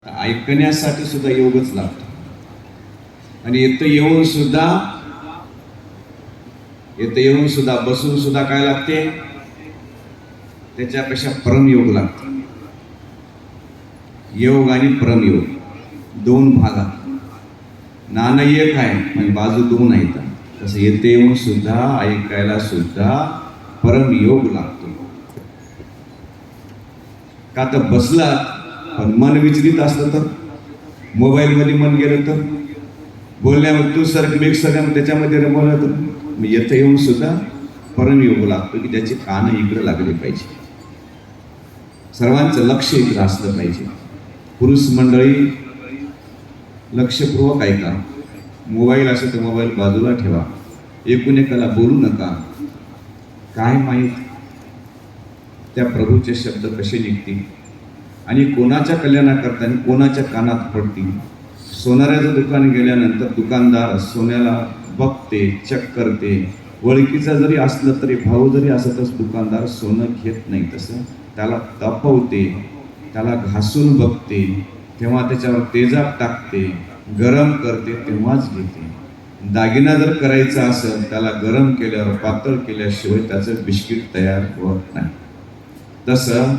ऐकण्यासाठी सुद्धा योगच लागतो. आणि इथं येऊन सुद्धा बसून सुद्धा काय लागते, त्याच्यापेक्षा परमयोग लागतो. योग आणि परमयोग दोन भागात. नाणं एक आहे पण बाजू दोन आहेत. तसं येथे येऊन सुद्धा ऐकायला सुद्धा परमयोग लागतो. का तर बसला पण मन विचलित असलं तर, मोबाईलमध्ये मन गेलं तर, बोलण्यामध्ये तू मी सगळं त्याच्यामध्ये रमवलं तर, मग येथे येऊन सुद्धा परमयोग लागतो की त्याचे कान इकडे लागले पाहिजे, सर्वांचं लक्ष इकडे असलं पाहिजे. पुरुष मंडळी लक्षपूर्वक ऐका. मोबाईल असेल तर मोबाईल बाजूला ठेवा. एकूण एकाला बोलू नका. काय माहीत त्या प्रभूचे शब्द कसे निघतील आणि कोणाच्या कल्याणाकरता आणि कोणाच्या कानात पडतील. सोनाऱ्याचं दुकान गेल्यानंतर दुकानदार सोन्याला बघते, चेक करते. ओळखीचा जरी असलं तरी, भाऊ जरी असलं तर दुकानदार सोनं घेत नाही. तसं त्याला तापवते, त्याला घासून बघते, तेव्हा त्याच्यावर तेजाब टाकते, गरम करते, तेव्हाच घेते. दागिना जर करायचा असेल त्याला गरम केल्यावर, पातळ केल्याशिवाय त्याचं बिस्किट तयार होत नाही. तसं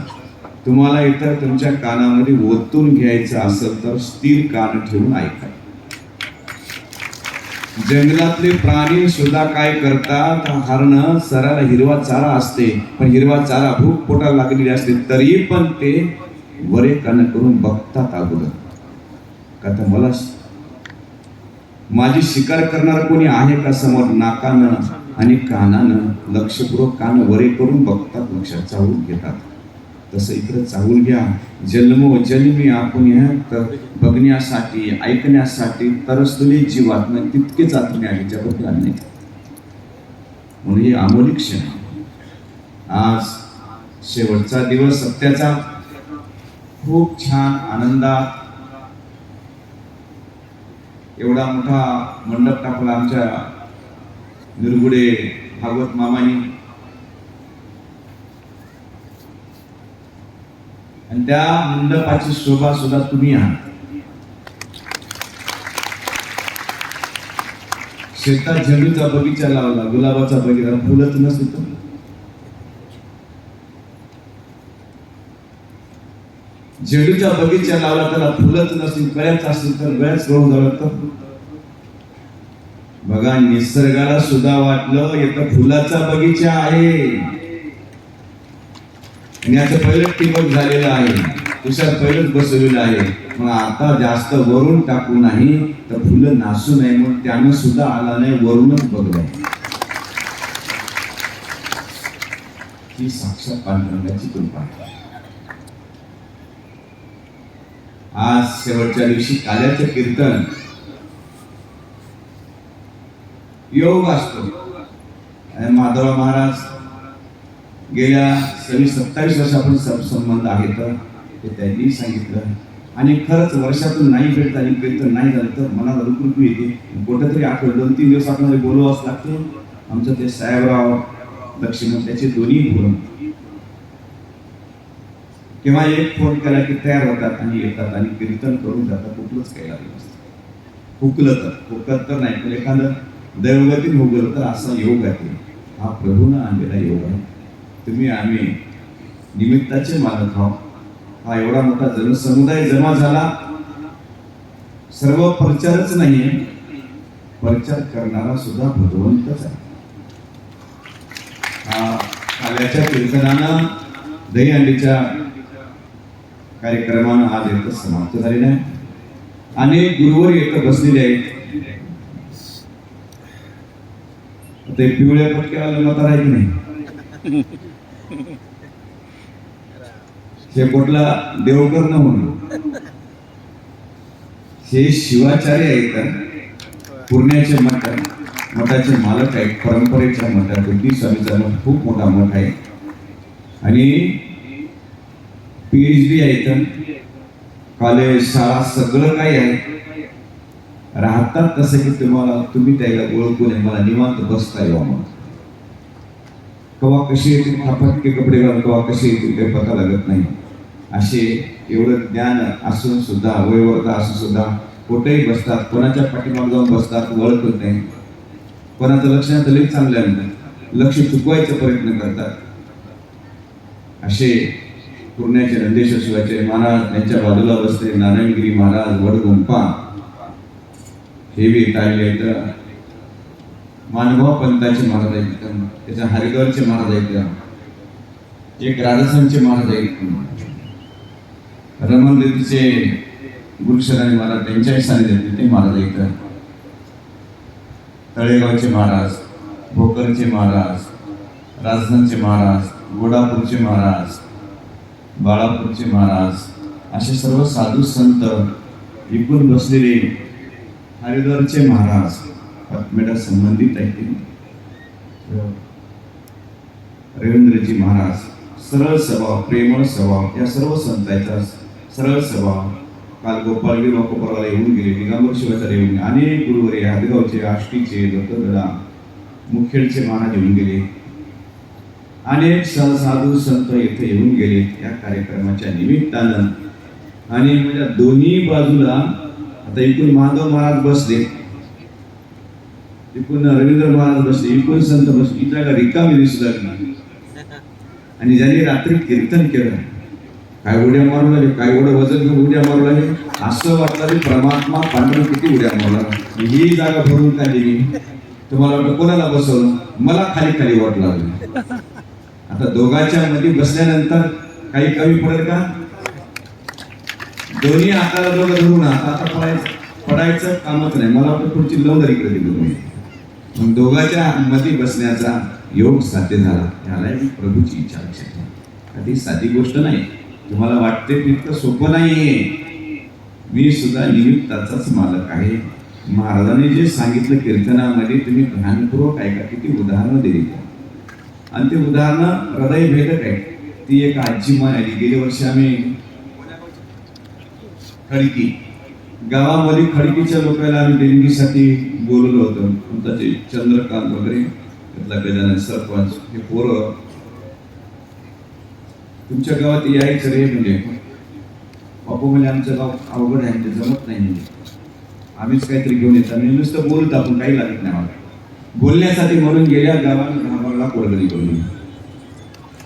तुम्हाला इथं तुमच्या कानामध्ये ओतून घ्यायचं असेल तर स्थिर कान ठेवून ऐका. जंगलातले प्राणी सुद्धा काय करतात, हरणं सराला हिरवा चारा असते, पण हिरवा चारा भूक पोटाला लागलेली असते, तरी पण ते वरे कान करून बघतात अगोदर. का तर मला माझी शिकार करणार कोणी आहे का समोर. नाकानं आणि कानानं लक्षपूर्वक कान वरे करून बघतात, लक्षात चावून घेतात. तसं इकडे चावून घ्या. जन्मोजन्मी आपण या बघण्यासाठी, ऐकण्यासाठी तरसलेली जीवात्मा तितकेच आत्मे आहे, जगत नाही. म्हणून हे अमोलिक क्षण. आज शेवटचा दिवस सत्याचा, खूप छान आनंदात एवढा मोठा मंडप टाकला आमच्या निरगुडे भागवत मामानी. आणि त्या मंडपाची शोभा सुद्धा तुम्ही आहात. शेतात झेंडूचा बगीचा लावला, गुलाबाचा बगीचा, फुलंच नसतं. झेंडूचा बगीचा लावला, त्याला फुलंच नसतील, गळ्याच असतील तर गळ्याच रोग झालं तर. बघा, निसर्गाला सुद्धा वाटलं इथं फुलाचा बगीचा आहे. आणि याचं पहिलं टिबक झालेलं आहे, तुषार पहिलंच बसवलेलं आहे. मग आता जास्त वरून टाकू नाही तर फुलं नासू नये म्हणून त्यानं सुद्धा आला नाही, वरूनच बघलाय. ही साक्षात पांडुरंगाची कृपा आहे. आज शेवटच्या दिवशी काल्याचं कीर्तन योग असतो. आणि माधव महाराज गेल्या 27 वर्षापासून संबंध आहेत ते त्यांनी सांगितलं. आणि खरंच वर्षातून नाही भेटत आणि कीर्तन नाही झालं तर मनाला रुकरुकू येते. कुठेतरी आठवड 2-3 दिवस आपल्याला बोलवावंच लागतं. आमचं ते साहेबराव लक्ष्मण त्याचे दोन्ही बोलून किंवा एक फोन केला की तयार होतात आणि येतात आणि कीर्तन करून जातात. कुठलंच काही लागलं नसतं. हुकत तर नाही, पण एखादं दैवगती भोगलं तर असा योग आहे. हा प्रभूनं आणलेला योग आहे. तुम्ही आम्ही निमित्ताचे मालक आहोत. हा एवढा मोठा जनसमुदाय जमा झाला. सर्व प्रचारच नाहीये, प्रचार करणारा सुद्धा भगवंतच आहे. हा काल्याच्या कीर्तनानं, दहीहंडीच्या कार्यक्रमानं आज इथं समाप्त झालेला आहे. अनेक गुरुवर इथं बसलेले आहेत. ते पिवळ्या पटक्याला मत आहे की नाही, हे कुठला देवकर न म्हणून हे शिवाचार्य आहेत, पुण्याचे मठाचे मालक आहेत, परंपरेच्या मठात. स्वामीचा मठ खूप मोठा मठ आहे आणि PhD आहेत, कॉलेज, शाळा सगळं काही आहे. राहतात तसं की तुम्ही त्याला ओळखून मला निवांत बसता यावं. कवा कशी येतील, फाटके कपडे घालून कवा कशी येतील काही पता लागत नाही. असे एवढं ज्ञान असून सुद्धा, वयोवर्ग असून सुद्धा कुठेही बसतात, कोणाच्या पाठीमागे जाऊन बसतात, ओळखत नाही. कोणाचं लक्ष नाही तर लई चांगलं आहे, लक्ष चुकवायचा प्रयत्न करतात. असे पूर्ण्याचे नंदेश्वर शिवाचे महाराज, यांच्या बाजूला बसले नारायणगिरी महाराज, वडगुंपा, हे बी टाळले. तर मानभाव पंथाचे महाराज आहेत, त्याच्या हरिद्वारचे महाराज आहेत, एक राजस्थानचे महाराज आहेत, रमण देवीचे गुरुशराणी महाराज त्यांच्याही सानिध्यात ते महाराज आहेत, तळेगावचे महाराज, भोकरचे महाराज, राजस्थानचे महाराज, गोडापूरचे महाराज, बाळापूरचे महाराज, असे सर्व साधू संत विकून बसलेले हरिद्वारचे महाराज पद्मेला संबंधित आहेत. रवींद्रजी महाराज, सरळ स्वभाव, प्रेमळ स्वभाव, या सर्व संतांचा सरळ स्वभाव. काल गोपालगिरी वाकोपराला येऊन गेले, दिगंबर शिवाचार्य येऊन गेले, अनेक गुरुवरे, हादगावचे, आष्टीचे, दत्तगडा, मुखेडचे महाराज येऊन गेले, अनेक साधू संत येथे येऊन गेले या कार्यक्रमाच्या निमित्तानं. आणि म्हणजे दोन्ही बाजूला आता इकडून माधव महाराज बसले, इकडून रवींद्र महाराज बसले, इकडून संत बसले, ही जागा रिकामी दिसू लागली. आणि ज्यांनी रात्री कीर्तन केलं, काय उड्या मारू लागले, काय एवढं वजन घेऊन उड्या मारू लागले, असं वाटलं की परमात्मा पांढर किती उड्या मारला. ही जागा भरून काढली. तुम्हाला वाटतं कोणाला बसवलं, मला खाली खाली वाट लागली. आता दोघांच्या मध्ये बसल्यानंतर काही कमी पडेल का? दोन्ही हाताला दोघं धरून आता पडायचं कामच नाही. मला वाटतं पुढची लवकर इकडे दिली. मग दोघांच्या मध्ये बसण्याचा योग साध्य झाला. याला प्रभूची इच्छा लक्षात. ती साधी गोष्ट नाही, तुम्हाला वाटते तितकं सोपं नाहीये. मी सुद्धा निमित्ताचाच मालक आहे. महाराजांनी जे सांगितलं कीर्तनामध्ये तुम्ही ध्यानपूर्वक ऐका. किती उदाहरणं दिली आणि ते उदाहरणं हृदय भेदक आहे. ती एक आजी माय आली. गेल्या वर्षी आम्ही खडकी गावामध्ये खडकीच्या लोकांना आम्ही देणगीसाठी बोलवलं होतं. त्याचे चंद्रकांत वगैरे, त्यातला गजानन सरपंच, हे पोरं तुमच्या गावात यायचं रे. म्हणजे बापू म्हणजे आमचं गाव अवघड आहे, ते जमत नाही, म्हणजे आम्हीच काहीतरी घेऊन येतो. आम्ही नुसतं बोलत, आपण काही लागत नाही. मला बोलण्यासाठी म्हणून गेल्या गावात घाबरला, कोळगडी करून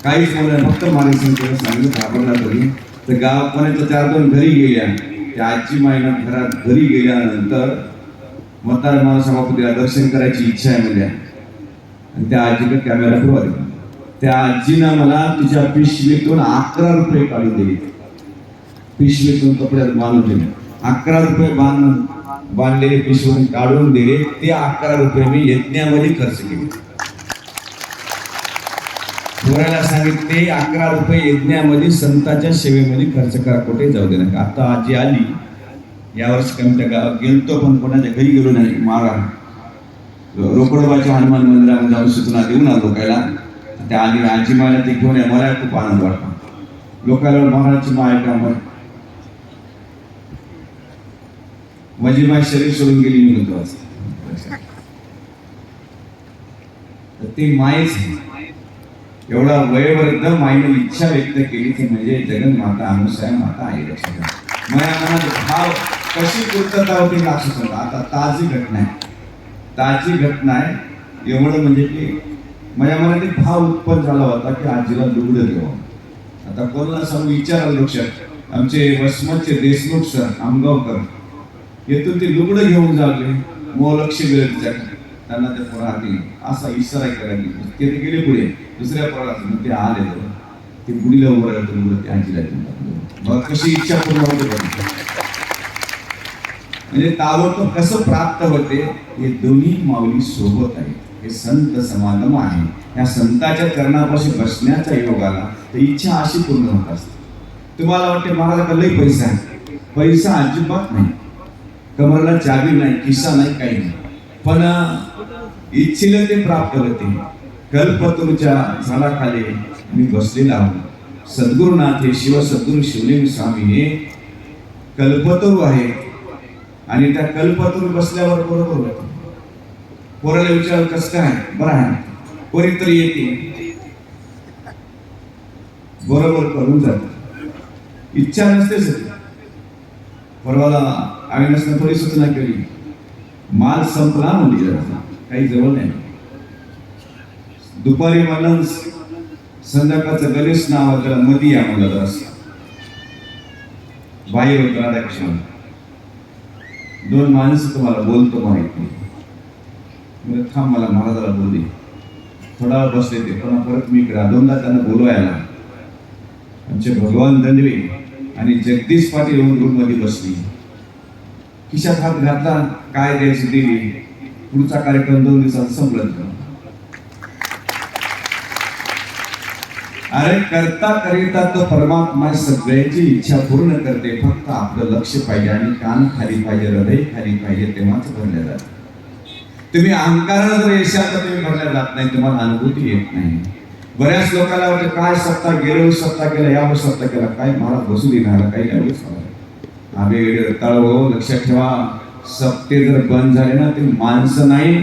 काहीच बोलला, फक्त मागे संख्येला सांगितलं घाबरला तरी. तर गावापर्यंत 4-2 घरी गेल्या. त्या आजी माईनं घरात घरी गेल्यानंतर म्हातारा मला सभापतीला दर्शन करायची इच्छा आहे म्हणजे, आणि त्या आजीकडे कॅमेरा फिरवा. त्या आजीनं मला तिच्या पिशवीतून 11 रुपये काढून दिले. पिशवीतून कपड्यात बांधून दिले. 11 रुपये बांधलेले पिशवीतून काढून दिले. ते 11 रुपये मी यज्ञामध्ये खर्च केले. पोराला सांगितले 11 रुपये यज्ञामध्ये, संतांच्या सेवेमध्ये खर्च करा, कुठे जाऊ दे नका. आता आजी आली यावर्षी कमी त्या गावात गेलतो, पण कोणाच्या घरी गेलो नाही. रोकडोबाच्या हनुमान मंदिरामध्ये जाऊन सूचना देऊन आलो लोकायला. त्या आधी आजी मायला ते घेऊन या. मला खूप आनंद वाटला. लोकांना महाराजची माय का माझी माय शरीर सोडून गेली मी होतो. ती मायच एवढा वयोवृद्ध माईने इच्छा व्यक्त केली ती म्हणजे जगन माता अनुसया माता आई लक्षात. माझ्या मनात भाव कशी पूर्तता होती लक्षात होता. आता ताजी घटना आहे. एवढं म्हणजे की माझ्या मनात एक भाव उत्पन्न झाला होता की आजीला लुगडं द्यावं. आता कोणाला सांगू विचारायला लक्षात. आमचे वसमतचे देशमुख सर आमगावकर येथून ते लुगडं घेऊन जावले. लक्ष दिलं त्यांना त्या पोराहाती असा इशारा करायला. ते गेले पुढे दुसऱ्या पोराला ते आले, ते बुडीला उभं राहिलं, ते आजीला घेऊन. मग कशी इच्छा पूर्ण होते म्हणजे ताबडतोब कसं प्राप्त होते. हे दोन्ही माऊली सोबत आहे. हे संत समागम आहे. या संतांच्या चरणापाशी बसण्याचा योग आला तर इच्छा अशी पूर्ण होत असते. तुम्हाला वाटते महाराजांकडे लई पैसा आहे. पैसा अजिबात नाही. कमरला चाबी नाही, किस्सा नाही, काही नाही. पण इच्छेला ते प्राप्त होते. कल्पतरूच्या झाडाखाली मी बसलेला आहोत. सद्गुरुनाथ हे शिव सद्गुरू शिवलिंग स्वामी हे कल्पतरू आहे. आणि त्या कल्पतरू बसल्यावर बरोबर होतं. पोराला विचार कसं काय, बरं आहे, कोणीतरी येते बरोबर करून जात. इच्छा नसतेच. परवाला अविनाशनं थोडी सूचना केली, माल संपला म्हणजे काही जवळ नाही. दुपारी म्हणलं संध्याकाळचं गणेश नाव त्याला मधी या म्हणलं तर बाहेर होत राधाकृष्ण. 2 माणसं तुम्हाला बोलतो माहित नाही. म्हणजे थांब मला महाराजाला बोलले. थोडा वेळ बसले ते, पण परत मी इकडे 2दा त्यांना बोलवायला. आमचे भगवान दंडवे आणि जगदीश पाटील येऊन रूम मध्ये बसली. खिशात हात घातला, काय द्यायची दिली. पुढचा कार्यक्रम 2 दिवसात संपला. अरे करता करिता तो परमात्मा सगळ्याची इच्छा पूर्ण करते. फक्त आपलं लक्ष पाहिजे आणि कान खाली पाहिजे, हृदय खाली पाहिजे, तेव्हाच भरल्या जात. तुम्ही अहंकाराला जर यशात तुम्ही भरल्या जात नाही, तुम्हाला अनुभूती येत नाही. बऱ्याच लोकांना वाटतं काय सत्ता गेलो, सत्ता केला, यावर सत्ता केला, काय मला बसू देणार काही यावेळेस. आम्ही तळव लक्षात ठेवा, सत्ते जर बंद झाले ना, ते माणसं नाही,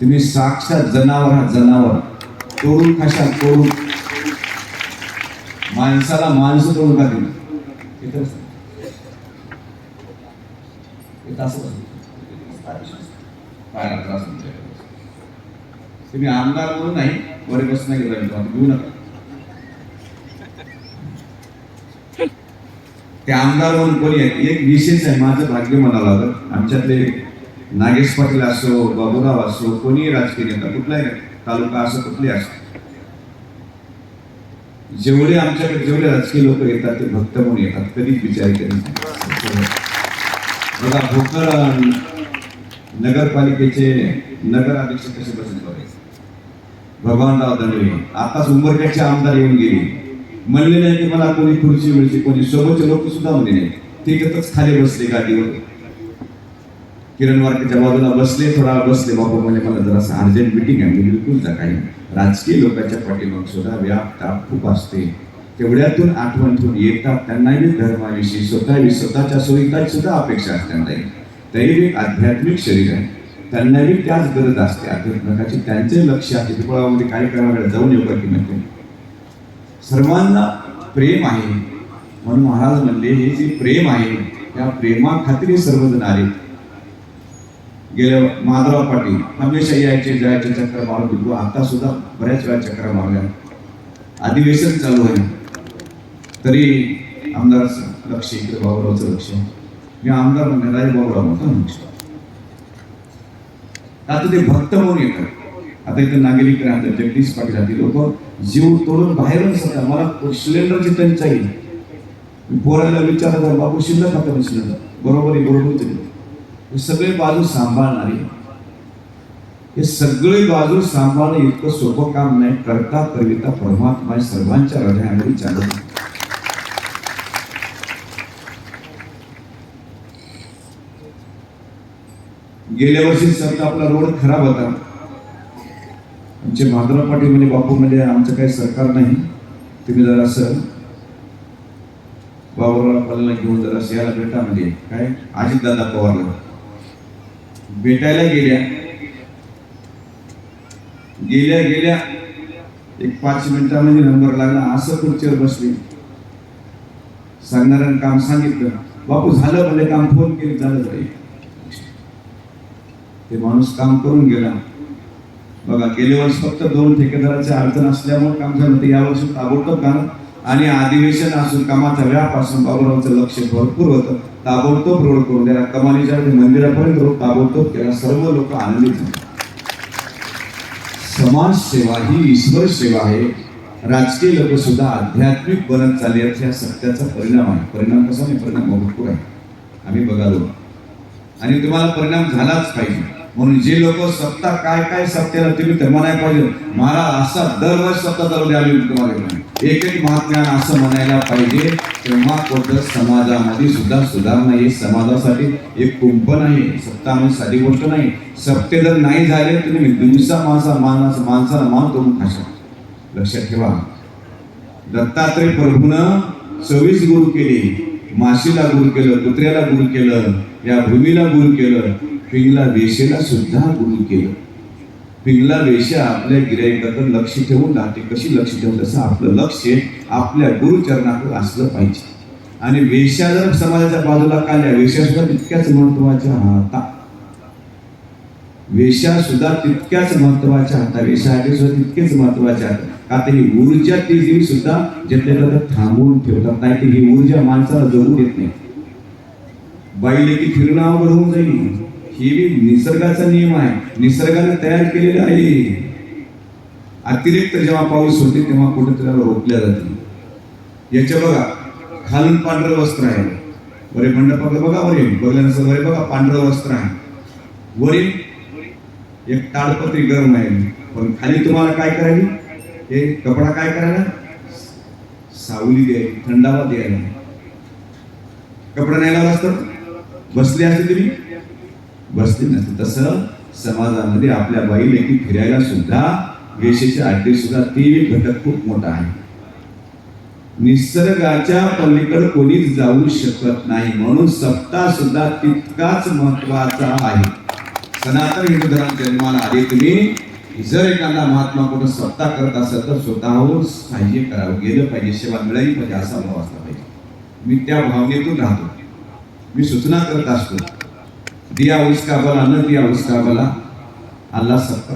तुम्ही साक्षात जनावर आहात. जनावर तोडून खाशाल, तोडून. माणसाला माणसं तोडून खातील. तुम्ही आमदार म्हणून नाही वर बस नाही घेऊ नका. ते आमदार म्हणून कोणी आहे. एक विशेष आहे, माझं भाग्य म्हणावं लागत. आमच्यातले नागेश पाटील असो, बाबूराव असो, कोणी राजकीय नेता कुठलाही तालुका असो, कुठले असो, जेवढे आमच्याकडे जेवढे राजकीय लोक येतात ते भक्त म्हणून येतात, कधीच विचार करीत. बघा भोकर नगरपालिकेचे नगर अध्यक्ष कसे बसले बघायचे. भगवानराव दंडवे आताच उंबरखेडचे आमदार येऊन गेले. म्हणले नाही की मला कोणी खुर्ची मिळते, कोणी सोबतचे लोक सुद्धा म्हणले नाही. ते तिथंच खाली बसले गादीवर. किरण वारकेच्या बाजूला बसले, थोडा बसले. बाबू म्हणजे मला जरा अर्जंट मिटिंग आहे. मी बिलकुल जा. काही राजकीय लोकांच्या पाठीमाग सुद्धा व्याप ताप खूप असते. तेवढ्यातून आठवण ठेवून येतात. त्यांनाही धर्माविषयी स्वतःच्या सोयीची सुद्धा अपेक्षा असते. तरी एक आध्यात्मिक शरीर आहे, त्यांनाही त्याच गरज असते अध्यात्मिकाची. त्यांचे लक्ष आहे पिंपळामध्ये कार्यक्रमाकडे जाऊन योगा की नव्हते. सर्वांना प्रेम आहे म्हणून महाराज म्हणले, हे जे प्रेम आहे त्या प्रेमाखातीर सर्वजण आले. गेल्या माधवराव पाटील हमेशा यायचे जायचे, चक्र मारत होतो. आता सुद्धा बऱ्याच वेळा चक्र मारल्या. अधिवेशन चालू आहे तरी आमदाराचं लक्ष इकडे, बाबूरावचं लक्ष. मी आमदार म्हणले राजे बाबूराव म्हणतो. आता ते भक्त म्हणून येतात. आता इथे नागरिक राहतात, जगदीश पाटील राहतील लोक जीव तोडून बाहेरच होतात. मला सिलेंडरची टंचाई. पोराला विचारलं, बाबू शिल्लक आता सिलेंडर. बरोबर आहे, बरोबर. हे सगळे बाजू सांभाळणारी, हे सगळे बाजू सांभाळणं इतकं सोपं काम नाही. करता करिता परमात्मा सर्वांच्या हृदयामध्ये चालत. गेल्या वर्षी समजा आपला रोड खराब होता. आमचे माधवराव पाटील म्हणजे, बापू म्हणजे आमचं काही सरकार नाही, तुम्ही जरा असं बाबूराव पाटीलला घेऊन जरा याला भेटा. म्हणजे काय अजितदादा पवारला भेटायला गेल्या एक 5 मिनिटांमध्ये नंबर लागला. असं खुर्चीवर बसले. सांगणाऱ्यानं काम सांगितलं, बापू झालं म्हणजे काम, फोन केले झालं तरी. ते माणूस काम करून गेला. बघा गेल्या वर्षी फक्त 2 ठेकेदाराच्या अडचण असल्यामुळे काम झालं होतं. यावर्षी ताबडतोब काम आणि अधिवेशन असून कामाचा व्याप असून बाबूरावचं लक्ष भरपूर होतं. ताबडतोब रोड करून द्यायला, कमानीच्या मंदिरापर्यंत रोड ताबडतोब केला. सर्व लोक आनंदित झाले. समाज सेवा ही ईश्वर सेवा आहे. राजकीय लोक सुद्धा आध्यात्मिक बनत चालले आहेत. ह्या सत्याचा परिणाम आहे. परिणाम कसा नाही, परिणाम भरपूर आहे. आम्ही बघालो आणि तुम्हाला परिणाम झालाच पाहिजे. म्हणून जे लोक सत्ता काय काय सत्तेला तुम्ही तर म्हणायला पाहिजे, मला असा दरवर्षी सत्ता चालू द्यावी तुम्हाला. एक महात्म्यानं असं म्हणायला पाहिजे. तेव्हा कुठं समाजामध्ये सुद्धा सुधारणा. हे समाजासाठी एक कुंपण आहे. सत्ता म्हणजे साधी गोष्ट नाही. सत्ते जर नाही झाले तुम्ही दिवसा माणसाला मान तोडून खाशाल. लक्षात ठेवा, दत्तात्रय प्रभूनं 24 गुरु केले. माशीला गुरु केलं, कुत्र्याला गुरु केलं, या भूमीला गुरु केलं, पिंगला वेशेला सुद्धा गुरु केलं. पिंगला वेश्या आपल्या गिराईकाकडे लक्ष ठेवून राहते. कशी लक्ष ठेवून? तसं आपलं लक्ष आपल्या गुरुचरणाकडे असलं पाहिजे. आणि वेश्या जर समाजाच्या बाजूला काढल्या, वेश्या सुद्धा तितक्याच महत्वाच्या हाता, वेश्या सुद्धा तितक्याच महत्वाच्या हाता, वेश्या सुद्धा तितकेच महत्वाच्या हाता. का तर ही ऊर्जा ती जीव सुद्धा ज्यातल्या थांबवून ठेवतात. नाही तर ही ऊर्जा माणसाला जगू देत नाही. बाईले की फिरणं अवघड होऊन जाईल. ही बी निसर्गाचा नियम आहे, निसर्गाने तयार केलेला आहे. अतिरिक्त जेव्हा पाऊस होते तेव्हा कुठेतरी रोखल्या जाते. याच्या बघा, खालून पांढरं वस्त्र आहे, वरे मंडपाकडे बघा, वरे बघल्यानंतर वरे बघा पांढरं वस्त्र आहे, वरील एक ताडपत्री गरम आहे, पण खाली तुम्हाला काय करायची? हे कपडा काय करायला? सावली द्यायची, थंडावा द्यायला. कपडा नाही लावला असतं बसले असते तुम्ही? बसले नसते. तसं समाजामध्ये आपल्या बाईला की फिरायला सुद्धा वेशेचे अड्डे सुद्धा ते घटक खूप मोठा आहे. निसर्गाच्या पलीकडे कोणीच जाऊ शकत नाही, म्हणून सप्ताह सुद्धा तितकाच महत्वाचा आहे. सनातन हिंदू धर्म जन्माला आले तुम्ही जर एखादा महात्मा कुठं सप्ताह करत असेल तर स्वतःहून साहाय्य करावं, गेलं पाहिजे, सेवा मिळाली पाहिजे असा भाव असला पाहिजे. मी त्या भावनेतून राहतो. मी सूचना करत असतो, दिया उसका भला न दिया उसका भला, अल्लाह सबका